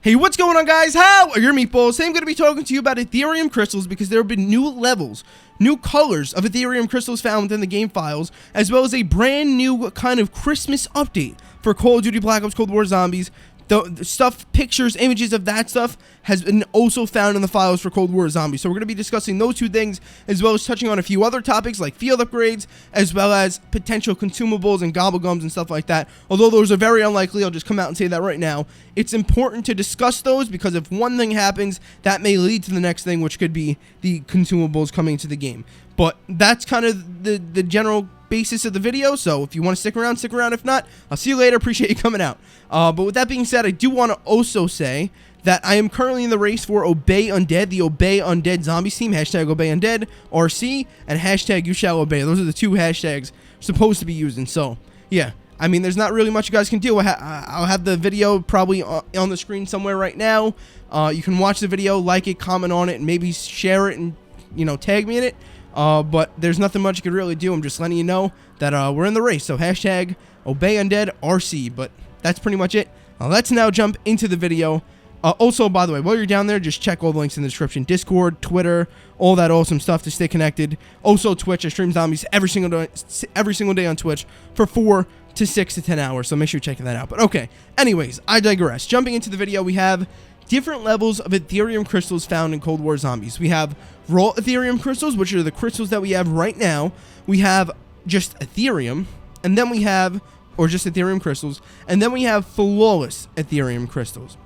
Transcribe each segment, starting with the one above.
Hey, what's going on, guys? How are your meatballs? Today I'm going to be talking to you about Aetherium crystals because there have been new levels, new colors of Aetherium crystals found within the game files, as well as a brand new kind of Christmas update for Call of Duty Black Ops Cold War Zombies. The stuff, pictures, images of that stuff has been also found in the files for Cold War Zombies. So we're going to be discussing those two things, as well as touching on a few other topics like field upgrades, as well as potential consumables and gobblegums and stuff like that. Although those are very unlikely, I'll just come out and say that right now. It's important to discuss those because if one thing happens, that may lead to the next thing, which could be the consumables coming to the game. But that's kind of the general basis of the video, so if you want to stick around, stick around. If not, I'll see you later. Appreciate you coming out. But with that being said, I do want to also say that I am currently in the race for Obey Undead, the Obey Undead Zombies team, hashtag Obey Undead, RC, and hashtag You Shall Obey. Those are the two hashtags supposed to be using, so yeah. I mean, there's not really much you guys can do. I'll have the video probably on the screen somewhere right now. You can watch the video, like it, comment on it, and maybe share it and, you know, tag me in it. But there's nothing much you could really do. I'm just letting you know that we're in the race. So hashtag Obey Undead RC. But that's pretty much it. Let's now jump into the video. Also, by the way, while you're down there, just check all the links in the description. Discord, Twitter, all that awesome stuff to stay connected. Also, Twitch. I stream zombies every single day on Twitch for 4 to 6 to 10 hours. So make sure you're checking that out. But okay. Anyways, I digress. Jumping into the video, we have different levels of Aetherium crystals found in Cold War Zombies. We have raw Aetherium crystals, which are the crystals that we have right now. We have just Aetherium, and then we have, or just Aetherium crystals, and then we have flawless Aetherium crystals.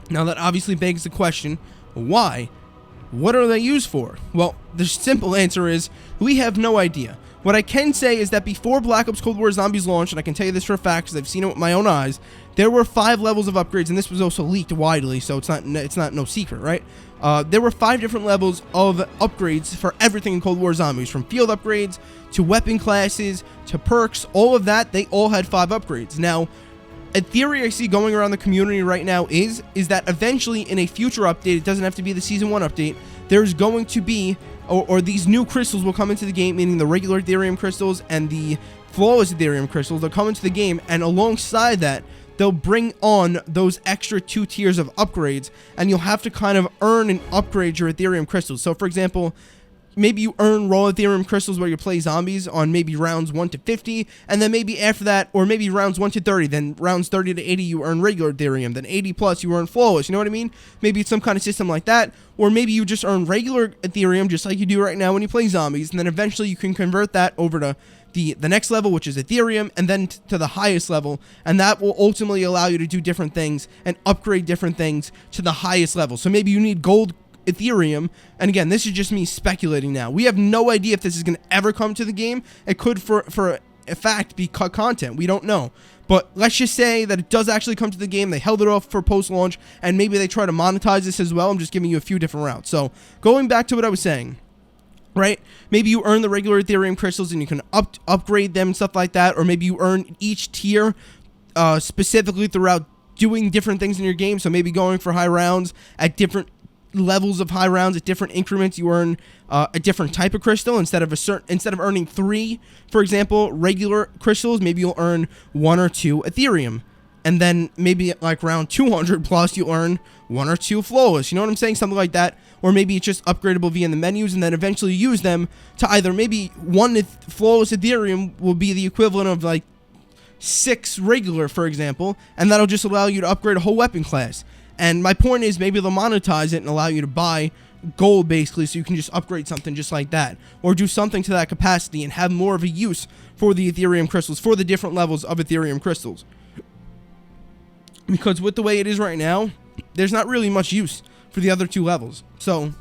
Now that obviously begs the question, why? What are they used for? Well, the simple answer is, we have no idea. What I can say is that before Black Ops Cold War Zombies launched, and I can tell you this for a fact because I've seen it with my own eyes, there were 5 levels of upgrades, and this was also leaked widely, so it's not no secret, right? There were 5 different levels of upgrades for everything in Cold War Zombies, from field upgrades to weapon classes to perks. All of that, they all had 5 upgrades. Now, a theory I see going around the community right now is that eventually in a future update, it doesn't have to be the Season 1 update, there's going to be, or these new crystals will come into the game, meaning the regular Aetherium crystals and the flawless Aetherium crystals. They'll come into the game, and alongside that, they'll bring on those extra 2 tiers of upgrades, and you'll have to kind of earn and upgrade your Aetherium crystals. So, for example, maybe you earn raw Aetherium crystals where you play zombies on maybe rounds 1 to 50, and then maybe after that, or maybe rounds 1 to 30, then rounds 30 to 80 you earn regular Aetherium, then 80 plus you earn flawless, you know what I mean? Maybe it's some kind of system like that, or maybe you just earn regular Aetherium just like you do right now when you play zombies, and then eventually you can convert that over to the next level, which is Aetherium, and then to the highest level, and that will ultimately allow you to do different things and upgrade different things to the highest level. So maybe you need gold Aetherium, and again, this is just me speculating now. We have no idea if this is going to ever come to the game. It could, for a fact, be cut content. We don't know. But let's just say that it does actually come to the game. They held it off for post-launch, and maybe they try to monetize this as well. I'm just giving you a few different routes. So going back to what I was saying, right? Maybe you earn the regular Aetherium crystals and you can upgrade them and stuff like that, or maybe you earn each tier specifically throughout doing different things in your game. So maybe going for high rounds at different levels of high rounds at different increments, you earn a different type of crystal instead of earning 3, for example, regular crystals. Maybe you'll earn 1 or 2 Aetherium. And then maybe at like round 200 plus, you earn 1 or 2 flawless. You know what I'm saying? Something like that. Or maybe it's just upgradable via the menus, and then eventually use them to either maybe 1 flawless Aetherium will be the equivalent of like 6 regular, for example, and that'll just allow you to upgrade a whole weapon class. And my point is, maybe they'll monetize it and allow you to buy gold, basically, so you can just upgrade something just like that, or do something to that capacity and have more of a use for the Aetherium crystals, for the different levels of Aetherium crystals. Because with the way it is right now, there's not really much use for the other 2 levels. So,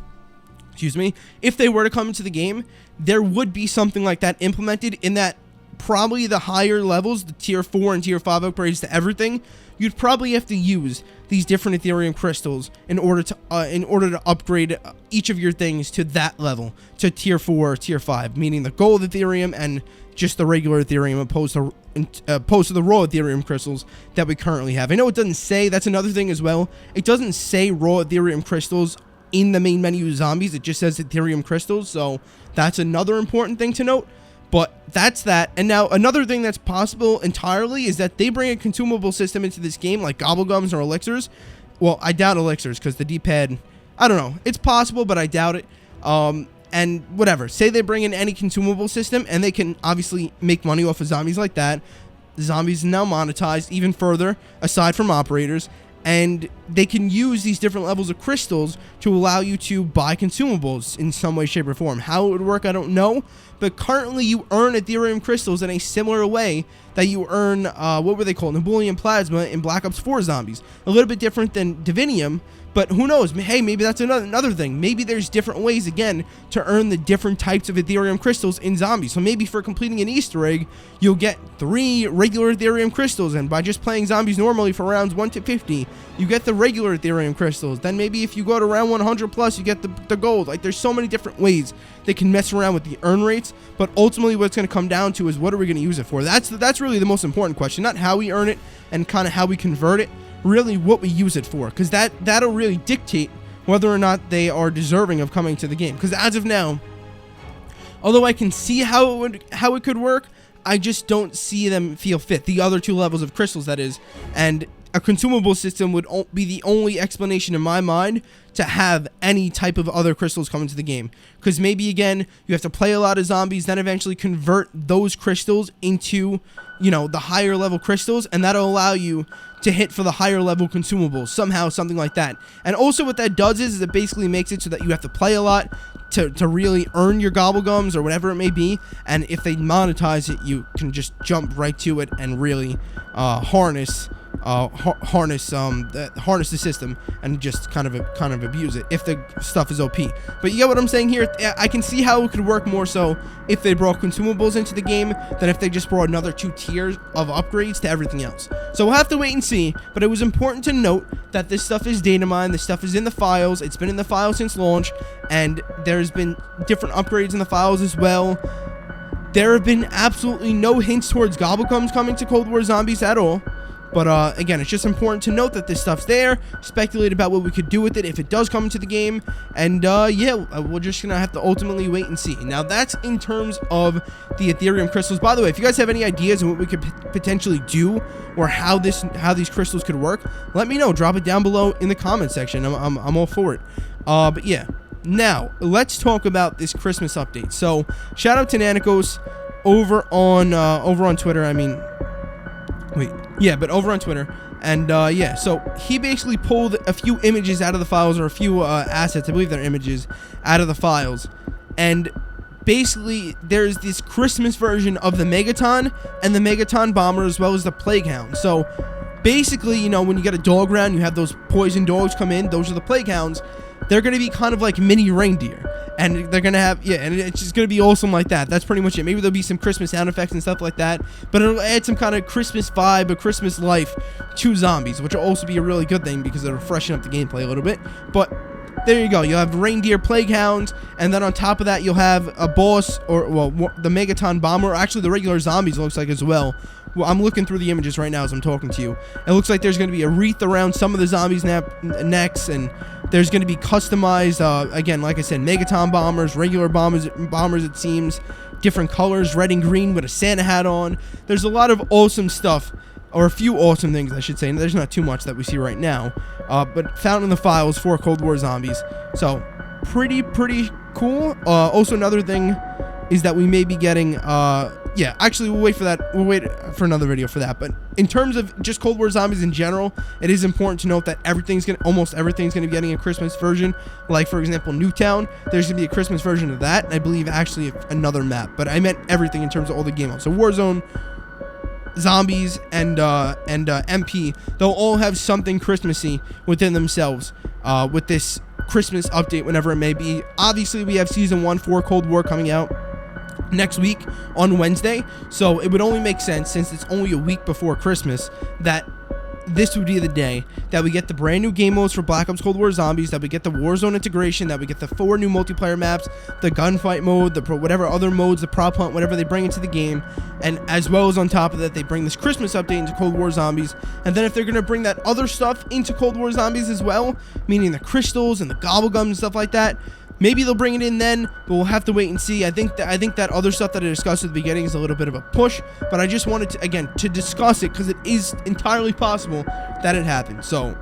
excuse me, if they were to come into the game, there would be something like that implemented, in that probably the higher levels, the tier 4 and tier 5 upgrades to everything, you'd probably have to use these different Aetherium crystals in order to upgrade each of your things to that level, to tier 4 or tier 5, meaning the gold Aetherium and just the regular Aetherium, opposed to the raw Aetherium crystals that we currently have. I know it doesn't say, that's another thing as well, it doesn't say raw Aetherium crystals in the main menu of zombies, it just says Aetherium crystals, so that's another important thing to note. But that's that. And now another thing that's possible entirely is that they bring a consumable system into this game, like gobblegums or elixirs, well, I doubt elixirs because the D-pad, I don't know. It's possible, but I doubt it. And whatever. Say they bring in any consumable system, and they can obviously make money off of zombies like that. Zombies now monetized even further, aside from operators, and they can use these different levels of crystals to allow you to buy consumables in some way, shape, or form. How it would work, I don't know, but currently you earn Aetherium crystals in a similar way that you earn, what were they called? Nebulian Plasma in Black Ops 4 zombies. A little bit different than Divinium, but who knows? Hey, maybe that's another thing. Maybe there's different ways, again, to earn the different types of Aetherium crystals in zombies. So maybe for completing an Easter egg, you'll get 3 regular Aetherium crystals, and by just playing zombies normally for rounds 1 to 50, you get the regular Aetherium crystals. Then maybe if you go to round 100 plus, you get the gold. Like, there's so many different ways they can mess around with the earn rates, but ultimately what it's going to come down to is what are we going to use it for? That's really the most important question, not how we earn it and kind of how we convert it, really what we use it for, because that'll really dictate whether or not they are deserving of coming to the game. Because as of now, although I can see how it could work, I just don't see them feel fit. The other 2 levels of crystals, that is, and a consumable system would be the only explanation in my mind to have any type of other crystals come into the game. Because maybe, again, you have to play a lot of zombies, then eventually convert those crystals into, you know, the higher level crystals, and that'll allow you to hit for the higher level consumables, somehow, something like that. And also what that does is it basically makes it so that you have to play a lot to really earn your gobblegums or whatever it may be, and if they monetize it, you can just jump right to it and really harness the system and just kind of abuse it if the stuff is OP. But you get what I'm saying here? I can see how it could work more so if they brought consumables into the game than if they just brought another 2 tiers of upgrades to everything else. So we'll have to wait and see, but it was important to note that this stuff is data mined, this stuff is in the files, it's been in the files since launch, and there's been different upgrades in the files as well. There have been absolutely no hints towards gobblegums coming to Cold War Zombies at all. But again, it's just important to note that this stuff's there, speculate about what we could do with it if it does come into the game, and yeah, we're just gonna have to ultimately wait and see. Now, that's in terms of the Aetherium crystals. By the way, if you guys have any ideas on what we could potentially do, or how these crystals could work, let me know. Drop it down below in the comment section. I'm all for it. But yeah, now let's talk about this Christmas update. So, shout out to Nanikos over on Twitter. I mean, wait. Yeah, but over on Twitter, and yeah, so he basically pulled a few images out of the files, or a few assets, I believe they're images, out of the files, and basically there's this Christmas version of the Megaton and the Megaton Bomber, as well as the Plague Hound. So basically, you know, when you get a dog round, you have those poison dogs come in, those are the Plague Hounds. They're going to be kind of like mini reindeer, and they're going to have, yeah, and it's just going to be awesome like that. That's pretty much it. Maybe there'll be some Christmas sound effects and stuff like that, but it'll add some kind of Christmas vibe, a Christmas life to zombies, which will also be a really good thing because it'll freshen up the gameplay a little bit. But there you go. You'll have reindeer Plague Hounds, and then on top of that, you'll have a boss, or, well, the Megaton Bomber, or actually the regular zombies, looks like, as well. Well, I'm looking through the images right now as I'm talking to you. It looks like there's going to be a wreath around some of the zombies' necks, and there's going to be customized, again, like I said, Megaton Bombers, regular bombers, it seems, different colors, red and green with a Santa hat on. There's a lot of awesome stuff, or a few awesome things, I should say. There's not too much that we see right now, but found in the files for Cold War Zombies. So, pretty cool. Also, another thing is that we may be getting, yeah, actually, we'll wait for that. We'll wait for another video for that. But in terms of just Cold War Zombies in general, it is important to note that almost everything's gonna be getting a Christmas version. Like, for example, Newtown, there's gonna be a Christmas version of that, and I believe actually another map. But I meant everything in terms of all the game modes. So Warzone, Zombies, and MP, they'll all have something Christmassy within themselves with this Christmas update, whenever it may be. Obviously, we have Season 1 for Cold War coming out next week on Wednesday, so it would only make sense, since it's only a week before Christmas, that this would be the day that we get the brand new game modes for Black Ops Cold War Zombies, that we get the Warzone integration, that we get the 4 new multiplayer maps, the gunfight mode, whatever other modes, the prop hunt, whatever they bring into the game, and as well as on top of that, they bring this Christmas update into Cold War Zombies. And then if they're going to bring that other stuff into Cold War Zombies as well, meaning the crystals and the gobblegums and stuff like that, maybe they'll bring it in then, but we'll have to wait and see. I think that other stuff that I discussed at the beginning is a little bit of a push, but I just wanted to, again, to discuss it, because it is entirely possible that it happened. So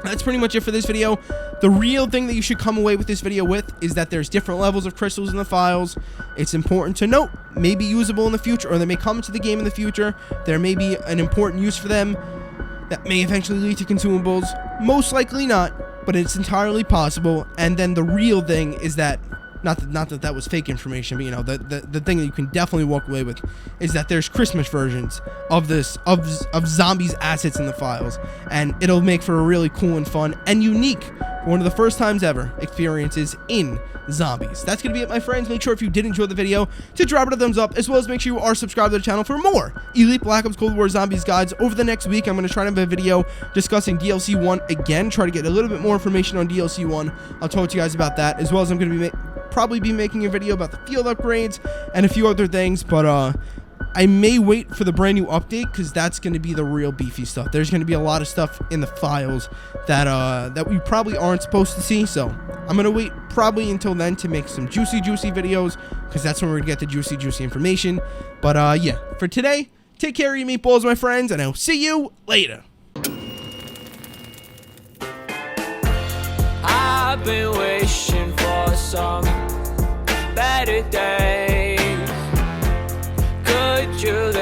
That's pretty much it for this video. The real thing that you should come away with this video with is that there's different levels of crystals in the files. It's important to note, may be usable in the future, or they may come into the game in the future. There may be an important use for them that may eventually lead to consumables. Most likely not, but it's entirely possible. And then the real thing is that, not that that was fake information, but you know, the thing that you can definitely walk away with is that there's Christmas versions of this of zombies assets in the files, and it'll make for a really cool and fun and unique, one of the first times ever experiences in zombies. That's gonna be it, my friends. Make sure if you did enjoy the video to drop it a thumbs up, as well as make sure you are subscribed to the channel for more Elite Black Ops Cold War Zombies guides. Over the next week, I'm going to try to have a video discussing DLC 1 again, try to get a little bit more information on DLC 1. I'll talk to you guys about that, as well as I'm going to be probably be making a video about the field upgrades and a few other things, but I may wait for the brand new update, because that's going to be the real beefy stuff. There's going to be a lot of stuff in the files that that we probably aren't supposed to see, so I'm going to wait probably until then to make some juicy videos, because that's when we're going to get the juicy information. But yeah, for today, take care of your meatballs, my friends, and I'll see you later. I've been wishing for some better days. Could you